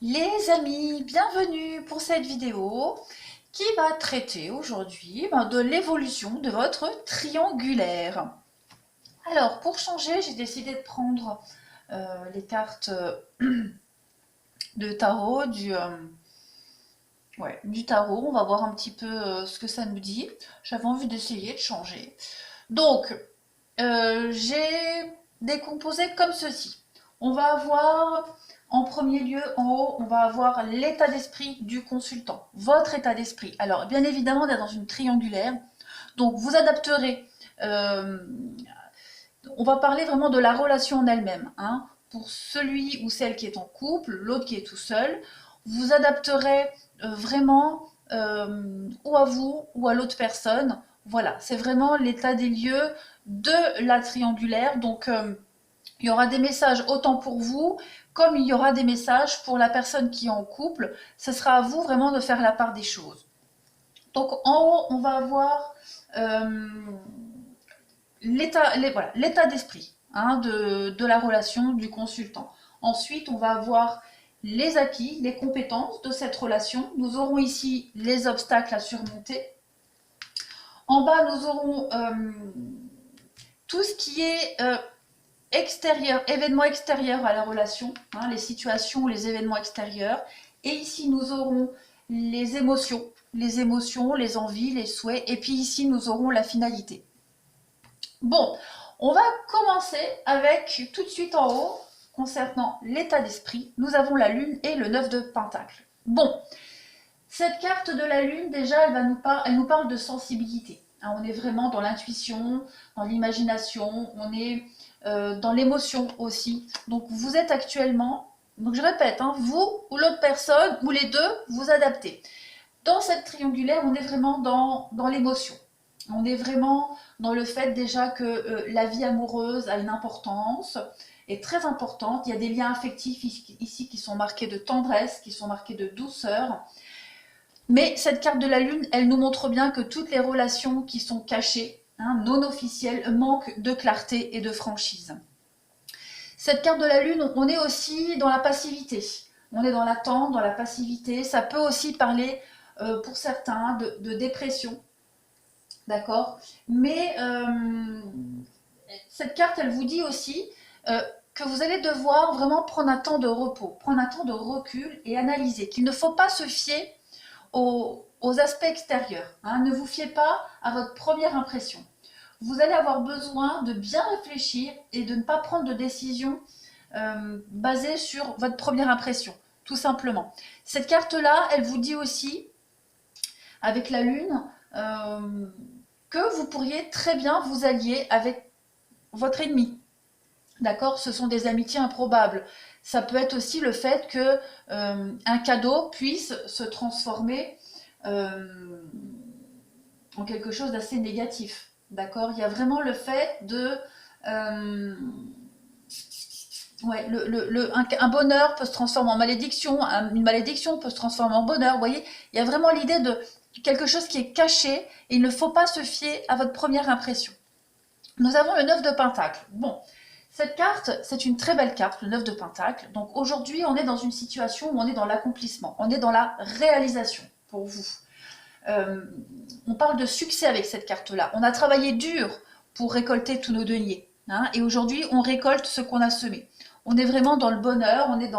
Les amis, bienvenue pour cette vidéo qui va traiter aujourd'hui de l'évolution de votre triangulaire. Alors, pour changer, j'ai décidé de prendre les cartes de tarot, du tarot. On va voir un petit peu ce que ça nous dit. J'avais envie d'essayer de changer. Donc, j'ai décomposé comme ceci. On va avoir en premier lieu, en haut, on va avoir l'état d'esprit du consultant, votre état d'esprit. Alors, bien évidemment, on est dans une triangulaire, donc vous adapterez. euh, on va parler vraiment de la relation en elle-même, hein. Pour celui ou celle qui est en couple, l'autre qui est tout seul, vous adapterez vraiment ou à vous ou à l'autre personne. Voilà, c'est vraiment l'état des lieux de la triangulaire. Donc, il y aura des messages autant pour vous, comme il y aura des messages pour la personne qui est en couple. Ce sera à vous vraiment de faire la part des choses. Donc en haut, on va avoir euh, l'état d'esprit, hein, de la relation du consultant. Ensuite, on va avoir les acquis, les compétences de cette relation. Nous aurons ici les obstacles à surmonter. En bas, nous aurons tout ce qui est extérieur, événements extérieurs à la relation, hein, les situations, les événements extérieurs. Et ici, nous aurons les émotions, les envies, les souhaits. Et puis ici, nous aurons la finalité. Bon, on va commencer avec tout de suite en haut, concernant l'état d'esprit. Nous avons la lune et le 9 de pentacle. Bon, cette carte de la lune, déjà, elle nous parle de sensibilité. Hein, on est vraiment dans l'intuition, dans l'imagination, on est dans l'émotion aussi. Donc vous êtes actuellement, donc je répète, hein, vous ou l'autre personne, ou les deux, vous adaptez. Dans cette triangulaire, on est vraiment dans l'émotion. On est vraiment dans le fait déjà que la vie amoureuse a une importance, est très importante. Il y a des liens affectifs ici qui sont marqués de tendresse, qui sont marqués de douceur. Mais cette carte de la lune, elle nous montre bien que toutes les relations qui sont cachées, hein, non officielles, manquent de clarté et de franchise. Cette carte de la lune, on est aussi dans la passivité. On est dans l'attente, dans la passivité. Ça peut aussi parler, pour certains, de dépression. D'accord. Mais cette carte, elle vous dit aussi que vous allez devoir vraiment prendre un temps de repos, prendre un temps de recul et analyser. Qu'il ne faut pas se fier aux aspects extérieurs. Hein. Ne vous fiez pas à votre première impression. Vous allez avoir besoin de bien réfléchir et de ne pas prendre de décision basée sur votre première impression, tout simplement. Cette carte-là, elle vous dit aussi, avec la lune, que vous pourriez très bien vous allier avec votre ennemi. D'accord? Ce sont des amitiés improbables. Ça peut être aussi le fait que un cadeau puisse se transformer en quelque chose d'assez négatif. D'accord? Il y a vraiment le fait de ouais, un bonheur peut se transformer en malédiction, une malédiction peut se transformer en bonheur. Vous voyez, il y a vraiment l'idée de quelque chose qui est caché et il ne faut pas se fier à votre première impression. Nous avons le 9 de pentacle. Bon, cette carte, c'est une très belle carte, le 9 de pentacle. Donc aujourd'hui, on est dans une situation où on est dans l'accomplissement, on est dans la réalisation pour vous. On parle de succès avec cette carte-là. On a travaillé dur pour récolter tous nos deniers. Hein, et aujourd'hui, on récolte ce qu'on a semé. On est vraiment dans le bonheur, on est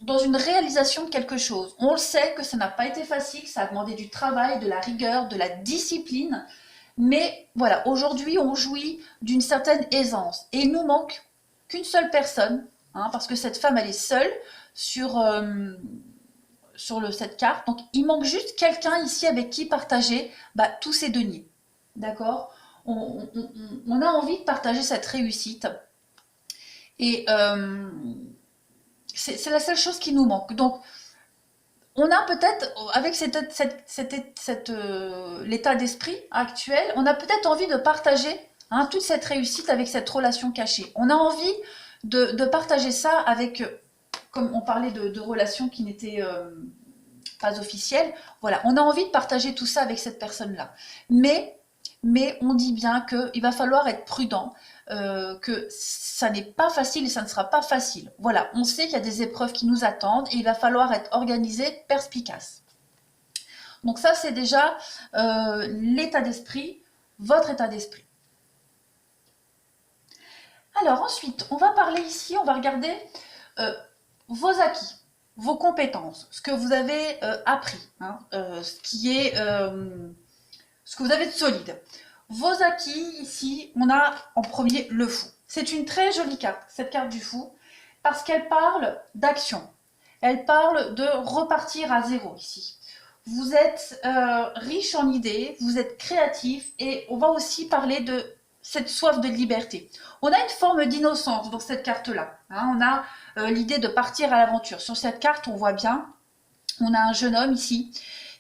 dans une réalisation de quelque chose. On le sait que ça n'a pas été facile, ça a demandé du travail, de la rigueur, de la discipline. Mais voilà, aujourd'hui, on jouit d'une certaine aisance. Et il nous manque qu'une seule personne, hein, parce que cette femme, elle est seule sur cette carte. Donc, il manque juste quelqu'un ici avec qui partager tous ces deniers. D'accord. On a envie de partager cette réussite. Et c'est la seule chose qui nous manque. Donc, on a peut-être, avec l'état d'esprit actuel, on a peut-être envie de partager, hein, toute cette réussite avec cette relation cachée. On a envie de partager ça avec, comme on parlait de relations qui n'étaient pas officielles, voilà, on a envie de partager tout ça avec cette personne-là. Mais on dit bien qu'il va falloir être prudent. que ça n'est pas facile et ça ne sera pas facile. Voilà, on sait qu'il y a des épreuves qui nous attendent et il va falloir être organisé, perspicace. Donc ça, c'est déjà l'état d'esprit, votre état d'esprit. Alors ensuite, on va parler ici, on va regarder vos acquis, vos compétences, ce que vous avez appris, hein, ce que vous avez de solide. Vos acquis, ici, on a en premier le fou. C'est une très jolie carte, cette carte du fou, parce qu'elle parle d'action. Elle parle de repartir à zéro ici. Vous êtes riche en idées, vous êtes créatif et on va aussi parler de cette soif de liberté. On a une forme d'innocence dans cette carte-là. Hein, on a l'idée de partir à l'aventure. Sur cette carte, on voit bien, on a un jeune homme ici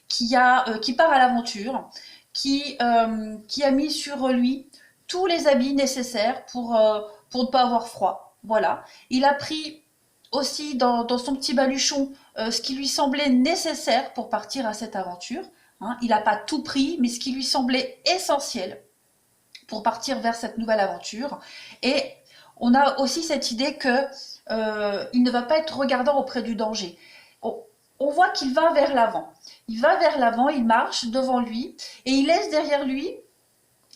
qui part à l'aventure, qui a mis sur lui tous les habits nécessaires pour ne pas avoir froid. Voilà. Il a pris aussi dans son petit baluchon ce qui lui semblait nécessaire pour partir à cette aventure. Hein. Il n'a pas tout pris, mais ce qui lui semblait essentiel pour partir vers cette nouvelle aventure. Et on a aussi cette idée que il ne va pas être regardant auprès du danger. On voit qu'il va vers l'avant. Il va vers l'avant, il marche devant lui et il laisse derrière lui,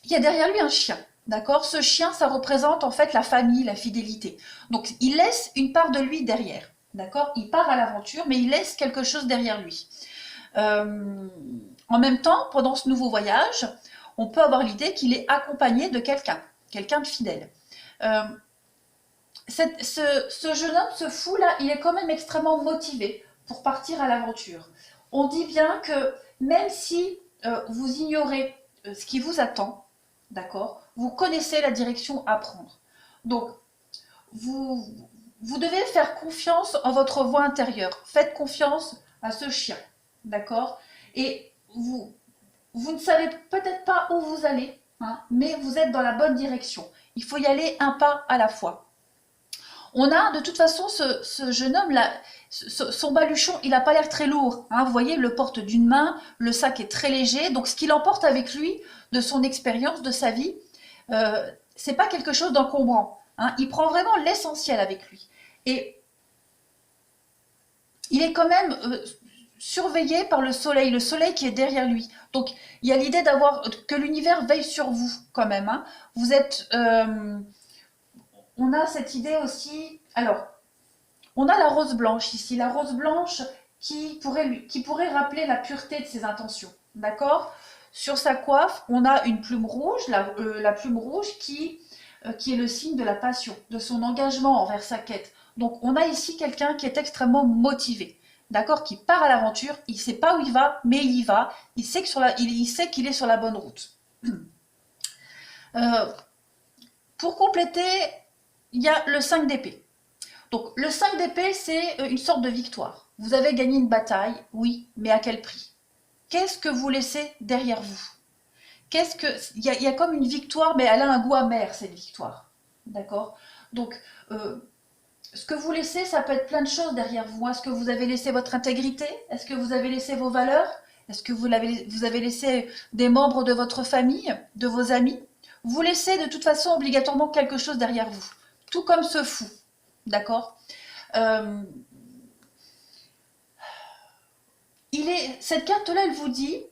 il y a derrière lui un chien. D'accord? Ce chien, ça représente en fait la famille, la fidélité. Donc, il laisse une part de lui derrière. D'accord? Il part à l'aventure, mais il laisse quelque chose derrière lui. En même temps, pendant ce nouveau voyage, on peut avoir l'idée qu'il est accompagné de quelqu'un de fidèle. Ce jeune homme, ce fou-là, il est quand même extrêmement motivé pour partir à l'aventure. On dit bien que même si vous ignorez ce qui vous attend, d'accord, vous connaissez la direction à prendre. Donc, vous devez faire confiance en votre voix intérieure. Faites confiance à ce chien, d'accord? Et vous ne savez peut-être pas où vous allez, hein, mais vous êtes dans la bonne direction. Il faut y aller un pas à la fois. On a de toute façon ce jeune homme là, son baluchon, il n'a pas l'air très lourd. Hein, vous voyez, il le porte d'une main, le sac est très léger. Donc ce qu'il emporte avec lui de son expérience, de sa vie, c'est pas quelque chose d'encombrant. Hein, il prend vraiment l'essentiel avec lui. Et il est quand même surveillé par le soleil qui est derrière lui. Donc il y a l'idée que l'univers veille sur vous quand même. Hein. Vous êtes... on a cette idée aussi... Alors, on a la rose blanche ici. La rose blanche qui pourrait rappeler la pureté de ses intentions. D'accord? Sur sa coiffe, on a une plume rouge, la plume rouge qui est le signe de la passion, de son engagement envers sa quête. Donc, on a ici quelqu'un qui est extrêmement motivé. D'accord? Qui part à l'aventure. Il ne sait pas où il va, mais il y va. Il sait qu'il est sur la bonne route. Pour compléter, il y a le 5 d'épée. Donc, le 5 d'épée, c'est une sorte de victoire. Vous avez gagné une bataille, oui, mais à quel prix? Qu'est-ce que vous laissez derrière vous? Il y a comme une victoire, mais elle a un goût amer, cette victoire. D'accord? Donc, ce que vous laissez, ça peut être plein de choses derrière vous. Est-ce que vous avez laissé votre intégrité? Est-ce que vous avez laissé vos valeurs? Est-ce que vous avez laissé des membres de votre famille, de vos amis? Vous laissez de toute façon obligatoirement quelque chose derrière vous. Tout comme ce fou. D'accord? Cette carte-là, elle vous dit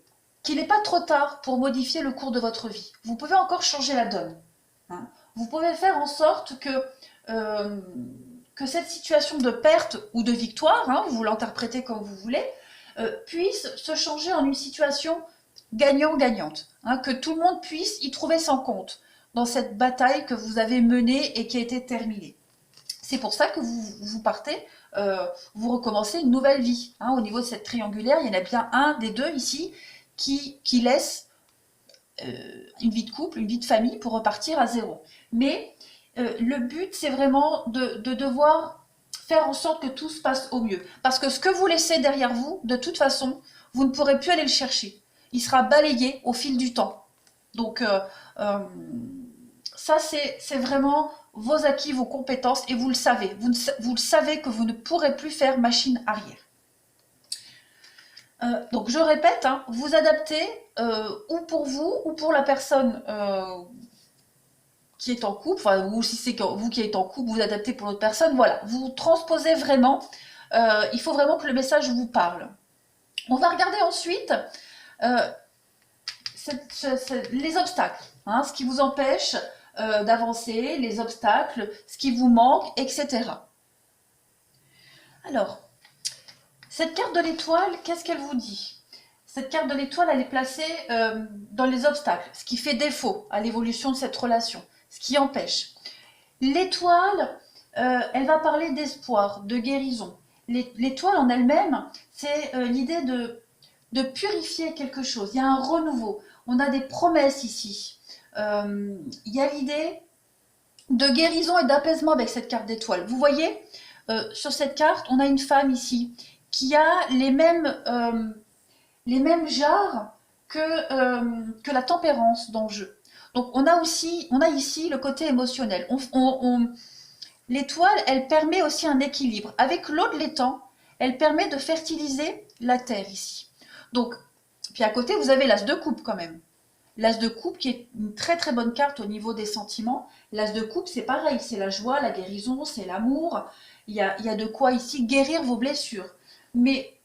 qu'il n'est pas trop tard pour modifier le cours de votre vie. Vous pouvez encore changer la donne. Hein. Vous pouvez faire en sorte que cette situation de perte ou de victoire, hein, vous l'interprétez comme vous voulez, puisse se changer en une situation gagnant-gagnante. Hein, que tout le monde puisse y trouver son compte dans cette bataille que vous avez menée et qui a été terminée. C'est pour ça que vous partez, vous recommencez une nouvelle vie. Hein, au niveau de cette triangulaire, il y en a bien un des deux ici qui laisse une vie de couple, une vie de famille pour repartir à zéro. Mais le but, c'est vraiment de devoir faire en sorte que tout se passe au mieux. Parce que ce que vous laissez derrière vous, de toute façon, vous ne pourrez plus aller le chercher. Il sera balayé au fil du temps. Donc, ça, c'est vraiment vos acquis, vos compétences, et vous le savez. Vous le savez que vous ne pourrez plus faire machine arrière. Donc, je répète, hein, vous adaptez ou pour vous ou pour la personne qui est en couple, enfin, ou si c'est vous qui êtes en couple, vous adaptez pour l'autre personne, voilà, vous transposez vraiment, il faut vraiment que le message vous parle. On va regarder ensuite les obstacles, hein, ce qui vous empêche d'avancer, les obstacles, ce qui vous manque, etc. Alors, cette carte de l'étoile, qu'est-ce qu'elle vous dit? Cette carte de l'étoile, elle est placée dans les obstacles, ce qui fait défaut à l'évolution de cette relation, ce qui empêche. L'étoile, elle va parler d'espoir, de guérison. L'étoile en elle-même, c'est l'idée de purifier quelque chose. Il y a un renouveau. On a des promesses ici. Il y a l'idée de guérison et d'apaisement avec cette carte d'étoile. Vous voyez, sur cette carte, on a une femme ici qui a les mêmes genres que la tempérance dans le jeu. Donc on a ici le côté émotionnel. L'étoile, elle permet aussi un équilibre. Avec l'eau de l'étang, elle permet de fertiliser la terre ici. Donc, puis à côté, vous avez l'as de coupe quand même. L'as de coupe qui est une très très bonne carte au niveau des sentiments. L'as de coupe, c'est pareil, c'est la joie, la guérison, c'est l'amour. Il y a de quoi ici guérir vos blessures. Mais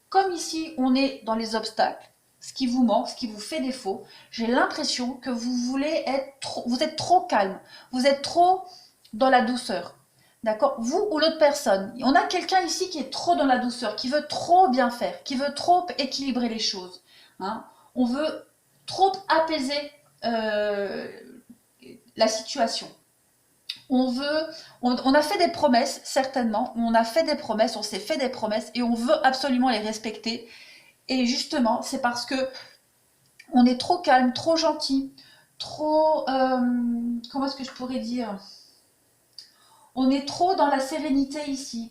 comme ici, on est dans les obstacles, ce qui vous manque, ce qui vous fait défaut, j'ai l'impression que vous êtes trop calme, vous êtes trop dans la douceur. D'accord? Vous ou l'autre personne. On a quelqu'un ici qui est trop dans la douceur, qui veut trop bien faire, qui veut trop équilibrer les choses. Hein? On veut trop apaiser la situation. On a fait des promesses, certainement. On a fait des promesses, on s'est fait des promesses et on veut absolument les respecter. Et justement, c'est parce que on est trop calme, trop gentil, trop... comment est-ce que je pourrais dire? On est trop dans la sérénité ici.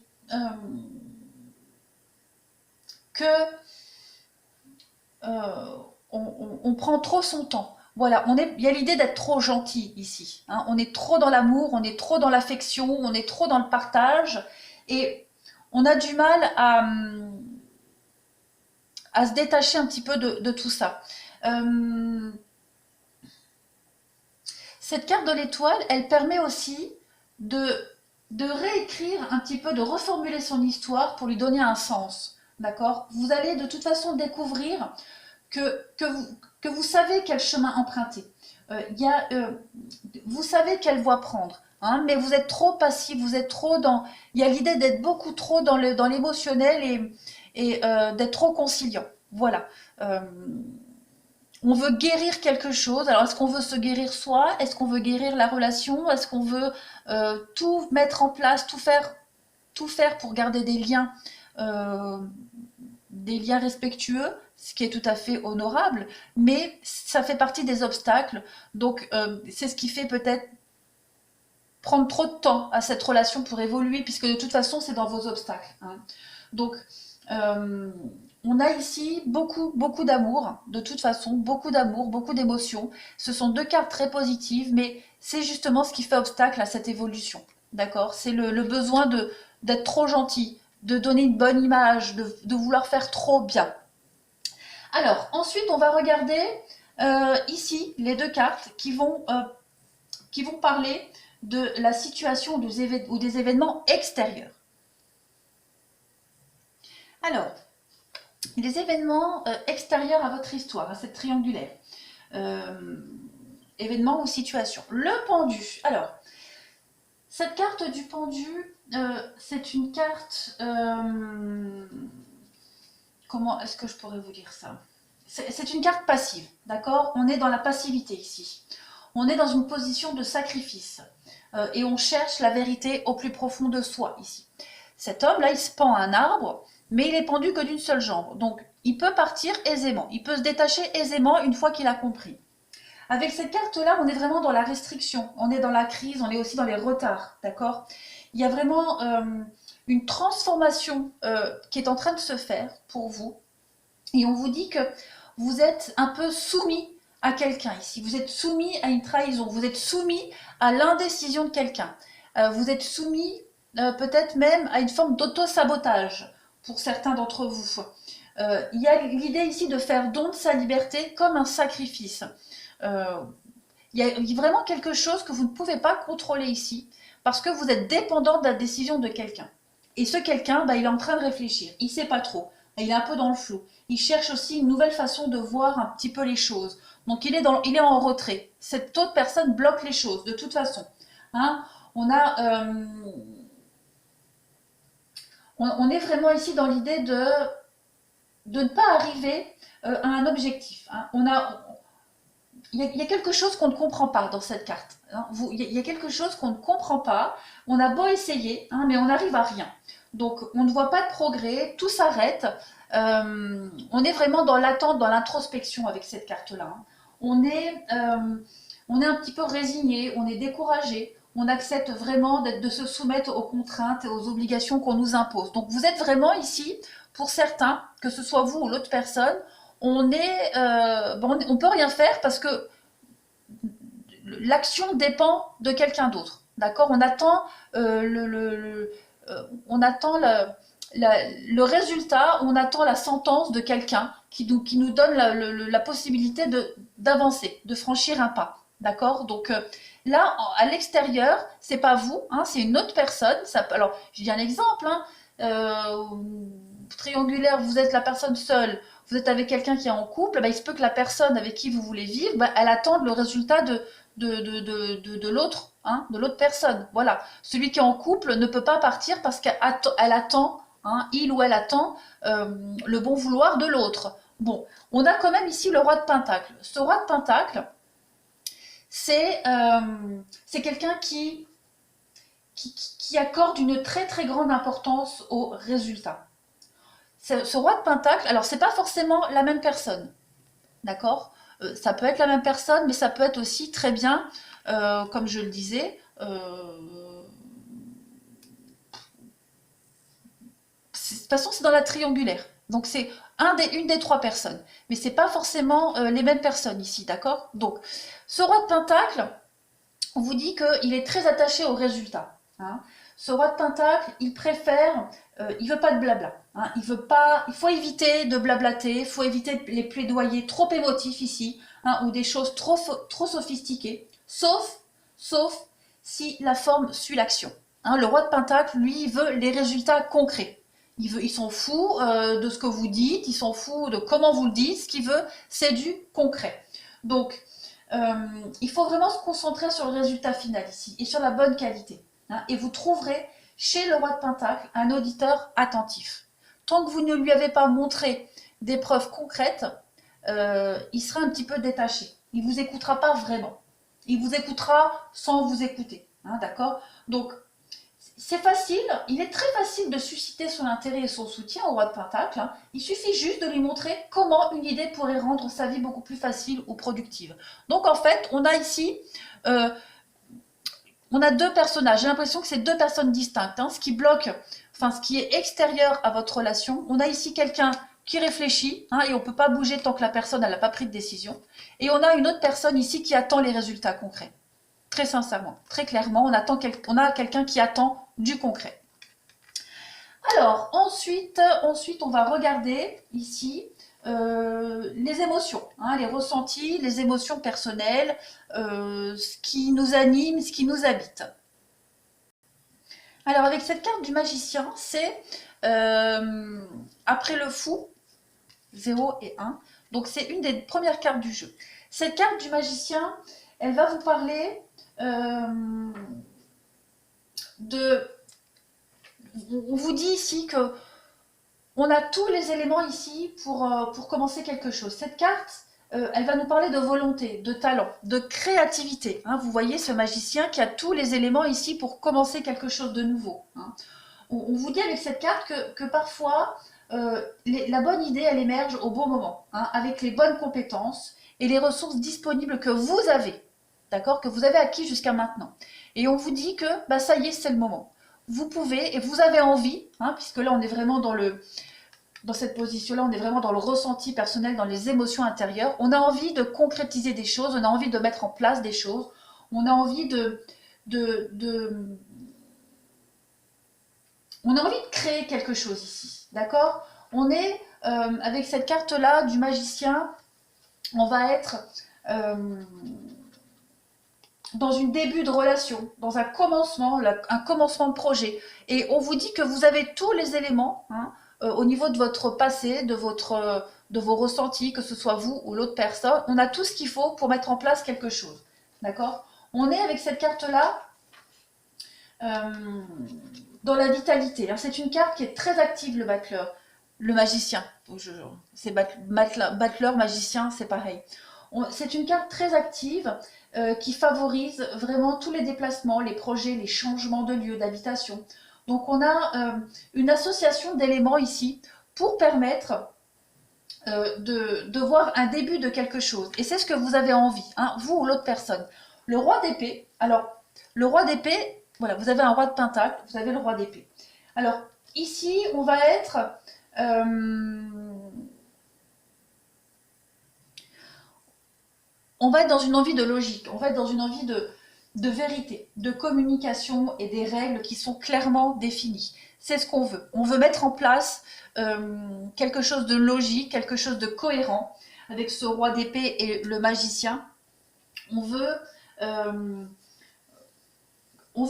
On prend trop son temps. Voilà, il y a l'idée d'être trop gentil ici. Hein. On est trop dans l'amour, on est trop dans l'affection, on est trop dans le partage. Et on a du mal à se détacher un petit peu de tout ça. Cette carte de l'étoile, elle permet aussi de réécrire un petit peu, de reformuler son histoire pour lui donner un sens. D'accord? Vous allez de toute façon découvrir que vous savez quel chemin emprunter. Vous savez quelle voie prendre. Hein, mais vous êtes trop passif, vous êtes trop dans... Il y a l'idée d'être beaucoup trop dans l'émotionnel et d'être trop conciliant. Voilà. On veut guérir quelque chose. Alors, est-ce qu'on veut se guérir soi? Est-ce qu'on veut guérir la relation? Est-ce qu'on veut tout mettre en place, tout faire pour garder des liens respectueux, ce qui est tout à fait honorable, mais ça fait partie des obstacles. Donc, c'est ce qui fait peut-être prendre trop de temps à cette relation pour évoluer, puisque de toute façon, c'est dans vos obstacles. Hein. Donc, on a ici beaucoup d'amour, de toute façon, beaucoup d'amour, beaucoup d'émotions. Ce sont deux cartes très positives, mais c'est justement ce qui fait obstacle à cette évolution. D'accord? C'est le besoin d'être trop gentil, de donner une bonne image, de vouloir faire trop bien. Alors, ensuite, on va regarder ici les deux cartes qui vont parler de la situation ou des événements extérieurs. Alors, les événements extérieurs à votre histoire, à cette triangulaire. Événements ou situations. Le pendu. Alors, cette carte du pendu, c'est une carte... comment est-ce que je pourrais vous dire ça? C'est une carte passive, d'accord? On est dans la passivité ici. On est dans une position de sacrifice. Et on cherche la vérité au plus profond de soi ici. Cet homme-là, il se pend à un arbre, mais il est pendu que d'une seule jambe. Donc, il peut partir aisément. Il peut se détacher aisément une fois qu'il a compris. Avec cette carte-là, on est vraiment dans la restriction. On est dans la crise, on est aussi dans les retards, d'accord? Il y a vraiment une transformation qui est en train de se faire pour vous. Et on vous dit que vous êtes un peu soumis à quelqu'un ici. Vous êtes soumis à une trahison. Vous êtes soumis à l'indécision de quelqu'un. Vous êtes soumis peut-être même à une forme d'auto-sabotage pour certains d'entre vous. Il y a l'idée ici de faire don de sa liberté comme un sacrifice. Il Il y a vraiment quelque chose que vous ne pouvez pas contrôler ici, parce que vous êtes dépendant de la décision de quelqu'un. Et ce quelqu'un, il est en train de réfléchir. Il ne sait pas trop. Il est un peu dans le flou. Il cherche aussi une nouvelle façon de voir un petit peu les choses. Donc il est en retrait. Cette autre personne bloque les choses, de toute façon. Hein, on a... on est vraiment ici dans l'idée de ne pas arriver à un objectif. Hein. Il y a quelque chose qu'on ne comprend pas dans cette carte. Hein. Il y a quelque chose qu'on ne comprend pas. On a beau essayer, hein, mais on n'arrive à rien. Donc, on ne voit pas de progrès, tout s'arrête. On est vraiment dans l'attente, dans l'introspection avec cette carte-là. Hein. On est un petit peu résigné, on est découragé. On accepte vraiment de se soumettre aux contraintes et aux obligations qu'on nous impose. Donc, vous êtes vraiment ici, pour certains, que ce soit vous ou l'autre personne, on peut rien faire parce que l'action dépend de quelqu'un d'autre. D'accord. On attend on attend le résultat, on attend la sentence de quelqu'un qui nous donne la possibilité d'avancer, de franchir un pas. D'accord. Donc là, à l'extérieur, c'est pas vous, hein, c'est une autre personne. Alors, je dis un exemple. Hein, triangulaire, vous êtes la personne seule, vous êtes avec quelqu'un qui est en couple, il se peut que la personne avec qui vous voulez vivre, elle attende le résultat de l'autre, hein, de l'autre personne. Voilà. Celui qui est en couple ne peut pas partir parce qu'elle attend, hein, il ou elle attend le bon vouloir de l'autre. Bon, on a quand même ici le roi de Pentacle. Ce roi de Pentacle, c'est quelqu'un qui accorde une très très grande importance au résultat. Ce roi de Pentacle, alors c'est pas forcément la même personne, d'accord. Ça peut être la même personne, mais ça peut être aussi très bien, comme je le disais, de toute façon c'est dans la triangulaire. Donc c'est une des trois personnes, mais c'est pas forcément les mêmes personnes ici, d'accord. Donc ce roi de Pentacle, on vous dit qu'il est très attaché au résultat. Hein. Ce roi de Pentacle, il préfère, il veut pas de blabla. Hein. Il faut éviter de blablater, il faut éviter les plaidoyers trop émotifs ici, hein, ou des choses trop sophistiquées, sauf si la forme suit l'action. Hein, le roi de Pentacle, lui, il veut les résultats concrets. Il s'en fout de ce que vous dites, il s'en fout de comment vous le dites, ce qu'il veut, c'est du concret. Donc, il faut vraiment se concentrer sur le résultat final ici et sur la bonne qualité. Hein, et vous trouverez chez le roi de Pentacle un auditeur attentif. Tant que vous ne lui avez pas montré des preuves concrètes, il sera un petit peu détaché. Il ne vous écoutera pas vraiment. Il vous écoutera sans vous écouter. Hein, d'accord. Donc, c'est facile, il est très facile de susciter son intérêt et son soutien au roi de Pentacle. Hein. Il suffit juste de lui montrer comment une idée pourrait rendre sa vie beaucoup plus facile ou productive. Donc en fait, on a ici, on a deux personnages. J'ai l'impression que c'est deux personnes distinctes. Hein. Ce qui bloque, enfin ce qui est extérieur à votre relation, on a ici quelqu'un qui réfléchit, hein, et on ne peut pas bouger tant que la personne n'a pas pris de décision. Et on a une autre personne ici qui attend les résultats concrets. Très sincèrement, très clairement, on a quelqu'un qui attend du concret. Alors, ensuite on va regarder ici les émotions, hein, les ressentis, les émotions personnelles, ce qui nous anime, ce qui nous habite. Alors, avec cette carte du magicien, c'est après le fou, 0 et 1. Donc, c'est une des premières cartes du jeu. Cette carte du magicien, elle va vous parler on vous dit ici que on a tous les éléments ici pour commencer quelque chose. Cette carte, elle va nous parler de volonté, de talent, de créativité. Hein. Vous voyez ce magicien qui a tous les éléments ici pour commencer quelque chose de nouveau. Hein. On vous dit avec cette carte que parfois, la bonne idée, elle émerge au bon moment, hein, avec les bonnes compétences et les ressources disponibles que vous avez. D'accord, que vous avez acquis jusqu'à maintenant. Et on vous dit que ça y est, c'est le moment. Vous pouvez et vous avez envie, hein, puisque là on est vraiment dans cette position-là, on est vraiment dans le ressenti personnel, dans les émotions intérieures. On a envie de concrétiser des choses, on a envie de mettre en place des choses, on a envie on a envie de créer quelque chose ici. D'accord. On est avec cette carte-là du magicien, on va être dans une début de relation, dans un commencement de projet. Et on vous dit que vous avez tous les éléments hein, au niveau de votre passé, de vos ressentis, que ce soit vous ou l'autre personne. On a tout ce qu'il faut pour mettre en place quelque chose. D'accord? On est avec cette carte-là dans la vitalité. C'est une carte qui est très active, le battleur, le magicien. C'est battleur, magicien, c'est pareil. C'est une carte très active qui favorise vraiment tous les déplacements, les projets, les changements de lieu d'habitation. Donc on a une association d'éléments ici pour permettre de voir un début de quelque chose. Et c'est ce que vous avez envie, hein, vous ou l'autre personne. Le roi d'épée, alors le roi d'épée, voilà, vous avez un roi de pentacle, vous avez le roi d'épée. Alors ici, on va être... on va être dans une envie de logique, on va être dans une envie de vérité, de communication et des règles qui sont clairement définies. C'est ce qu'on veut. On veut mettre en place quelque chose de logique, quelque chose de cohérent avec ce roi d'épée et le magicien. On veut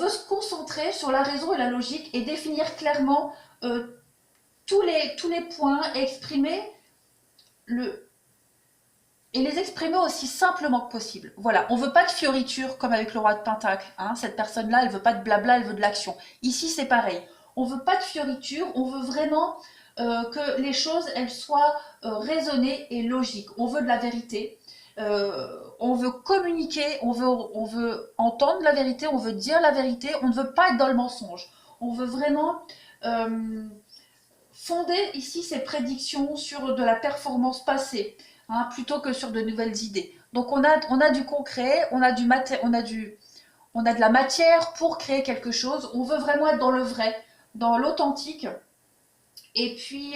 se concentrer sur la raison et la logique et définir clairement tous les points et les exprimer aussi simplement que possible. Voilà, on ne veut pas de fioritures comme avec le roi de pentacle. Hein. Cette personne-là, elle ne veut pas de blabla, elle veut de l'action. Ici, c'est pareil. On ne veut pas de fioritures, on veut vraiment que les choses, elles soient raisonnées et logiques. On veut de la vérité. On veut communiquer, on veut entendre la vérité, on veut dire la vérité, on ne veut pas être dans le mensonge. On veut vraiment fonder ici ses prédictions sur de la performance passée, hein, plutôt que sur de nouvelles idées. Donc on a du concret, on a de la matière pour créer quelque chose. On veut vraiment être dans le vrai, dans l'authentique. Et puis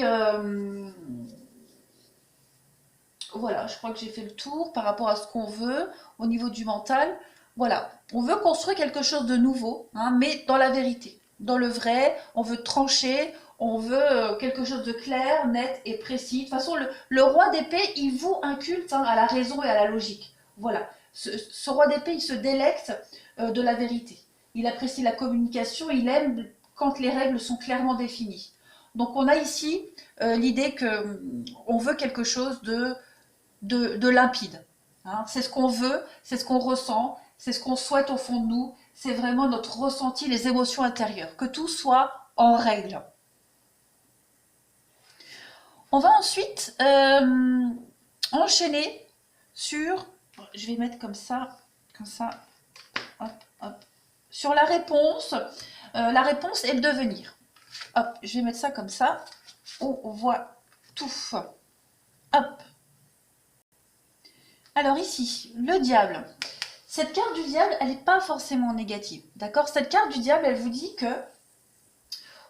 voilà, je crois que j'ai fait le tour par rapport à ce qu'on veut au niveau du mental. Voilà, on veut construire quelque chose de nouveau, hein, mais dans la vérité, dans le vrai. On veut trancher, on veut quelque chose de clair, net et précis. De toute façon, le roi d'épée, il voue un culte hein, à la raison et à la logique. Voilà, ce roi d'épée, il se délecte de la vérité. Il apprécie la communication, il aime quand les règles sont clairement définies. Donc on a ici l'idée qu'on veut quelque chose de limpide. Hein. C'est ce qu'on veut, c'est ce qu'on ressent, c'est ce qu'on souhaite au fond de nous. C'est vraiment notre ressenti, les émotions intérieures. Que tout soit en règle. On va ensuite enchaîner sur... Je vais mettre comme ça, hop, hop. Sur la réponse et le devenir. Hop, je vais mettre ça comme ça. On voit tout. Hop. Alors ici, le diable. Cette carte du diable, elle n'est pas forcément négative. D'accord? Cette carte du diable, elle vous dit que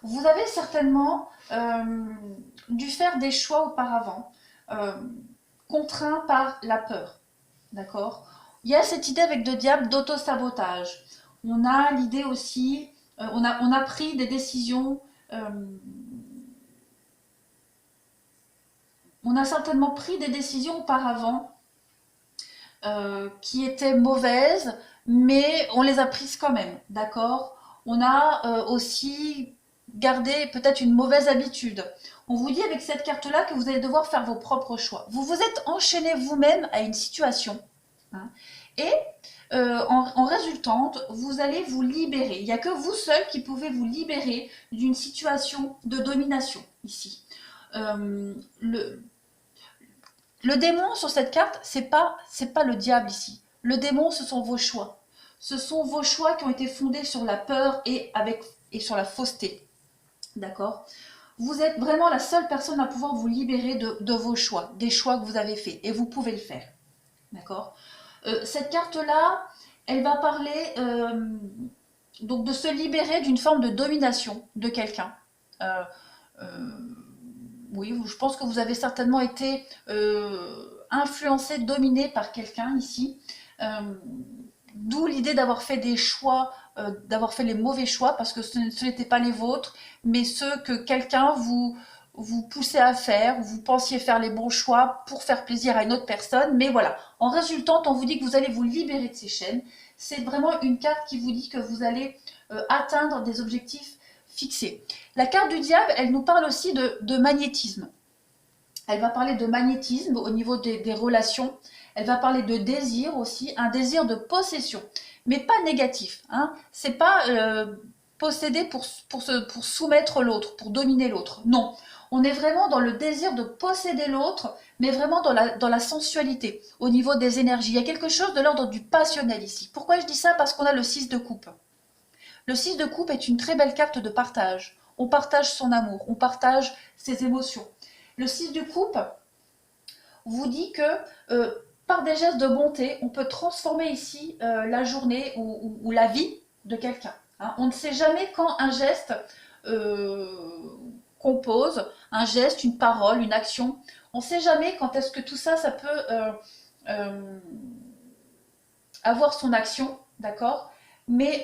vous avez certainement dû faire des choix auparavant, contraints par la peur. D'accord? Il y a cette idée avec le diable d'auto-sabotage. On a l'idée aussi, on a pris des décisions, on a certainement pris des décisions auparavant qui étaient mauvaises, mais on les a prises quand même, d'accord? On a aussi gardé peut-être une mauvaise habitude. On vous dit avec cette carte-là que vous allez devoir faire vos propres choix. Vous vous êtes enchaîné vous-même à une situation, hein, et en résultante, vous allez vous libérer. Il n'y a que vous seul qui pouvez vous libérer d'une situation de domination ici. Le démon sur cette carte, c'est pas le diable ici. Le démon, ce sont vos choix. Ce sont vos choix qui ont été fondés sur la peur et sur la fausseté. D'accord? Vous êtes vraiment la seule personne à pouvoir vous libérer de vos choix, des choix que vous avez faits. Et vous pouvez le faire. D'accord? Cette carte-là, elle va parler donc de se libérer d'une forme de domination de quelqu'un. Oui, je pense que vous avez certainement été influencé, dominé par quelqu'un ici. D'où l'idée d'avoir fait des choix, d'avoir fait les mauvais choix, parce que ce n'étaient pas les vôtres, mais ceux que quelqu'un vous poussait à faire, vous pensiez faire les bons choix pour faire plaisir à une autre personne. Mais voilà, en résultant, on vous dit que vous allez vous libérer de ces chaînes. c'est vraiment une carte qui vous dit que vous allez atteindre des objectifs fixés. La carte du diable, elle nous parle aussi de magnétisme. Elle va parler de magnétisme au niveau des relations. Elle va parler de désir aussi, un désir de possession, mais pas négatif. Hein. C'est pas posséder pour soumettre l'autre, pour dominer l'autre. Non, on est vraiment dans le désir de posséder l'autre, mais vraiment dans la sensualité, au niveau des énergies. Il y a quelque chose de l'ordre du passionnel ici. Pourquoi je dis ça? Parce qu'on a le 6 de coupe. Le 6 de coupe est une très belle carte de partage. On partage son amour, on partage ses émotions. Le 6 de coupe vous dit que par des gestes de bonté, on peut transformer ici la journée ou la vie de quelqu'un. Hein. On ne sait jamais quand un geste compose, un geste, une parole, une action. On ne sait jamais quand est-ce que tout ça, ça peut avoir son action, d'accord? Mais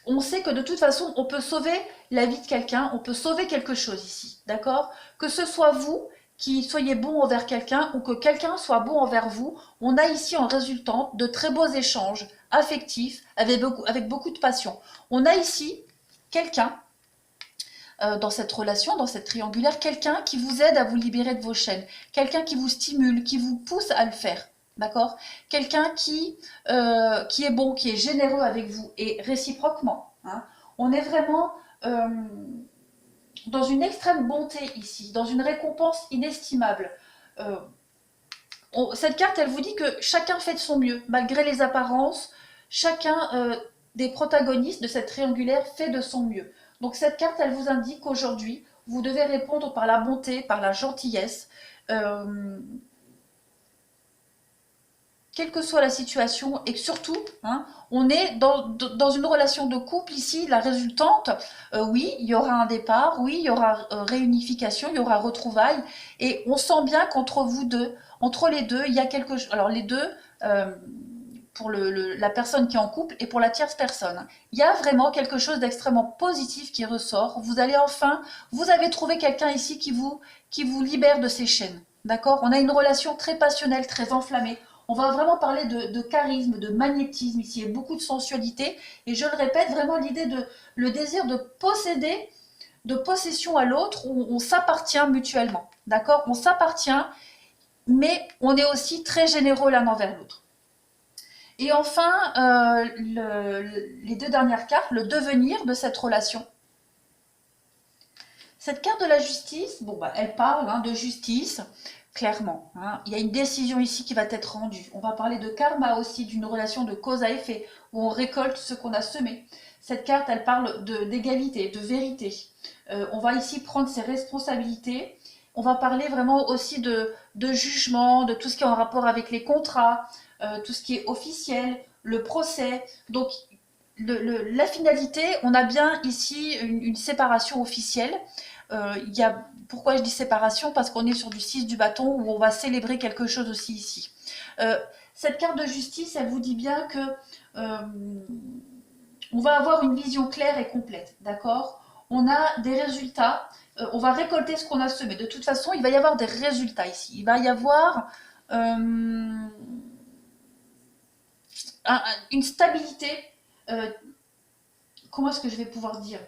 on sait que de toute façon, on peut sauver la vie de quelqu'un, on peut sauver quelque chose ici, d'accord? Que ce soit vous qui soyez bon envers quelqu'un ou que quelqu'un soit bon envers vous, on a ici en résultante de très beaux échanges affectifs avec beaucoup de passion. On a ici quelqu'un dans cette relation, dans cette triangulaire, quelqu'un qui vous aide à vous libérer de vos chaînes, quelqu'un qui vous stimule, qui vous pousse à le faire. D'accord? Quelqu'un qui est bon, qui est généreux avec vous et réciproquement. Hein. On est vraiment dans une extrême bonté ici, dans une récompense inestimable. Cette carte, elle vous dit que chacun fait de son mieux, malgré les apparences. Chacun des protagonistes de cette triangulaire fait de son mieux. Donc cette carte, elle vous indique qu'aujourd'hui, vous devez répondre par la bonté, par la gentillesse. Quelle que soit la situation, et surtout, hein, on est dans une relation de couple ici, la résultante, oui, il y aura un départ, oui, il y aura réunification, il y aura retrouvailles, et on sent bien qu'entre vous deux, entre les deux, il y a quelque chose, alors les deux, pour la personne qui est en couple et pour la tierce personne, il y a vraiment quelque chose d'extrêmement positif qui ressort, vous allez enfin, vous avez trouvé quelqu'un ici qui vous libère de ces chaînes, d'accord? On a une relation très passionnelle, très enflammée. On va vraiment parler de charisme, de magnétisme ici, et beaucoup de sensualité. Et je le répète, vraiment l'idée le désir de posséder, de possession à l'autre, où on s'appartient mutuellement. D'accord? On s'appartient, mais on est aussi très généreux l'un envers l'autre. Et enfin, les deux dernières cartes, le devenir de cette relation. Cette carte de la justice, bon, elle parle de justice. Clairement, hein. Il y a une décision ici qui va être rendue. On va parler de karma aussi, d'une relation de cause à effet, où on récolte ce qu'on a semé. Cette carte, elle parle d'égalité, de vérité. On va ici prendre ses responsabilités. On va parler vraiment aussi de jugement, de tout ce qui est en rapport avec les contrats, tout ce qui est officiel, le procès. Donc, la finalité, on a bien ici une séparation officielle. Pourquoi je dis séparation? Parce qu'on est sur du 6 du bâton où on va célébrer quelque chose aussi ici. Cette carte de justice, elle vous dit bien que on va avoir une vision claire et complète, d'accord? On a des résultats, on va récolter ce qu'on a semé. De toute façon, il va y avoir des résultats ici. Il va y avoir une stabilité. Comment est-ce que je vais pouvoir dire?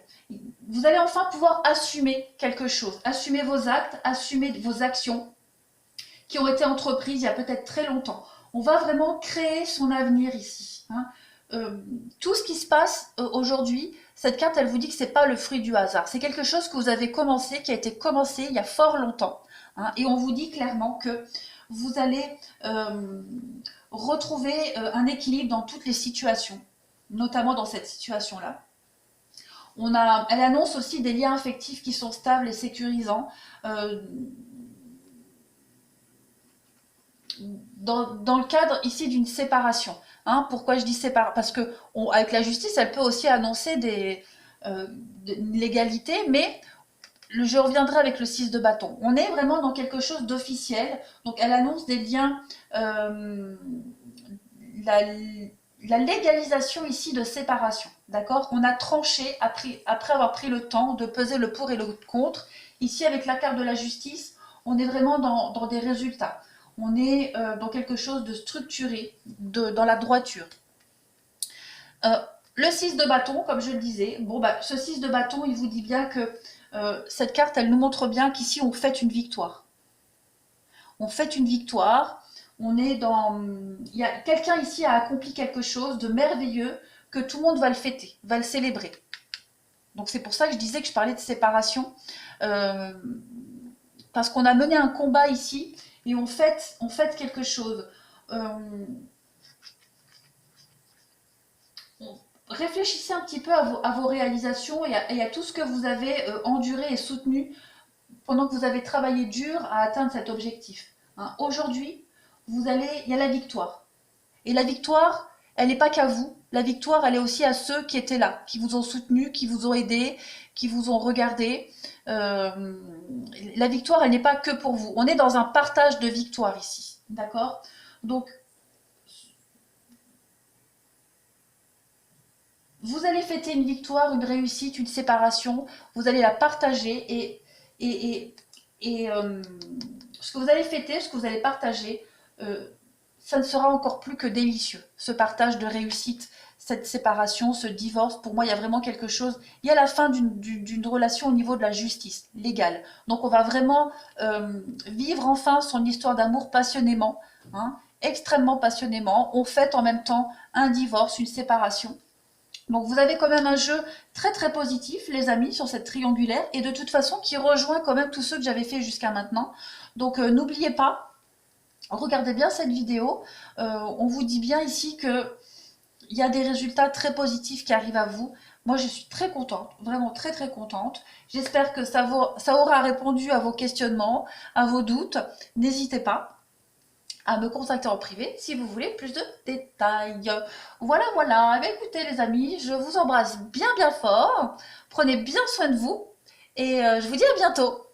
Vous allez enfin pouvoir assumer quelque chose, assumer vos actes, assumer vos actions qui ont été entreprises il y a peut-être très longtemps. On va vraiment créer son avenir ici. Hein. Tout ce qui se passe aujourd'hui, cette carte, elle vous dit que ce n'est pas le fruit du hasard. C'est quelque chose que vous avez commencé, qui a été commencé il y a fort longtemps. Hein, et on vous dit clairement que vous allez retrouver un équilibre dans toutes les situations, notamment dans cette situation-là. Elle annonce aussi des liens affectifs qui sont stables et sécurisants. Dans le cadre ici d'une séparation. Hein, pourquoi je dis séparation? Parce que avec la justice, elle peut aussi annoncer une légalité, mais je reviendrai avec le 6 de bâton. On est vraiment dans quelque chose d'officiel. Donc elle annonce des liens, la légalisation ici de séparation, d'accord? On a tranché après avoir pris le temps de peser le pour et le contre. Ici, avec la carte de la justice, on est vraiment dans des résultats. On est dans quelque chose de structuré, dans la droiture. Le 6 de bâton, comme je le disais, bon, bah, ce 6 de bâton, il vous dit bien que cette carte, elle nous montre bien qu'ici, on fête une victoire. On fête une victoire. On est dans... Il y a quelqu'un ici a accompli quelque chose de merveilleux que tout le monde va le fêter, va le célébrer. Donc c'est pour ça que je disais que je parlais de séparation. Parce qu'on a mené un combat ici et on fête quelque chose. Réfléchissez un petit peu à vos réalisations et à tout ce que vous avez enduré et soutenu pendant que vous avez travaillé dur à atteindre cet objectif. Hein, aujourd'hui, il y a la victoire. Et la victoire, elle n'est pas qu'à vous. La victoire, elle est aussi à ceux qui étaient là, qui vous ont soutenu, qui vous ont aidé, qui vous ont regardé. La victoire, elle n'est pas que pour vous. On est dans un partage de victoire ici. D'accord? Donc, vous allez fêter une victoire, une réussite, une séparation. Vous allez la partager et ce que vous allez fêter, ce que vous allez partager, ça ne sera encore plus que délicieux. Ce partage de réussite, cette séparation, ce divorce, pour moi, il y a vraiment quelque chose. Il y a la fin d'une relation au niveau de la justice légale. Donc, on va vraiment vivre enfin son histoire d'amour passionnément, hein, extrêmement passionnément. On fête en même temps un divorce, une séparation. Donc vous avez quand même un jeu très très positif, les amis, sur cette triangulaire, et de toute façon qui rejoint quand même tous ceux que j'avais fait jusqu'à maintenant. Donc n'oubliez pas, regardez bien cette vidéo, on vous dit bien ici qu'il y a des résultats très positifs qui arrivent à vous. Moi je suis très contente, vraiment très très contente. J'espère que ça aura répondu à vos questionnements, à vos doutes. N'hésitez pas à me contacter en privé si vous voulez plus de détails. Voilà, voilà. Eh bien, écoutez les amis, je vous embrasse bien bien fort. Prenez bien soin de vous et je vous dis à bientôt.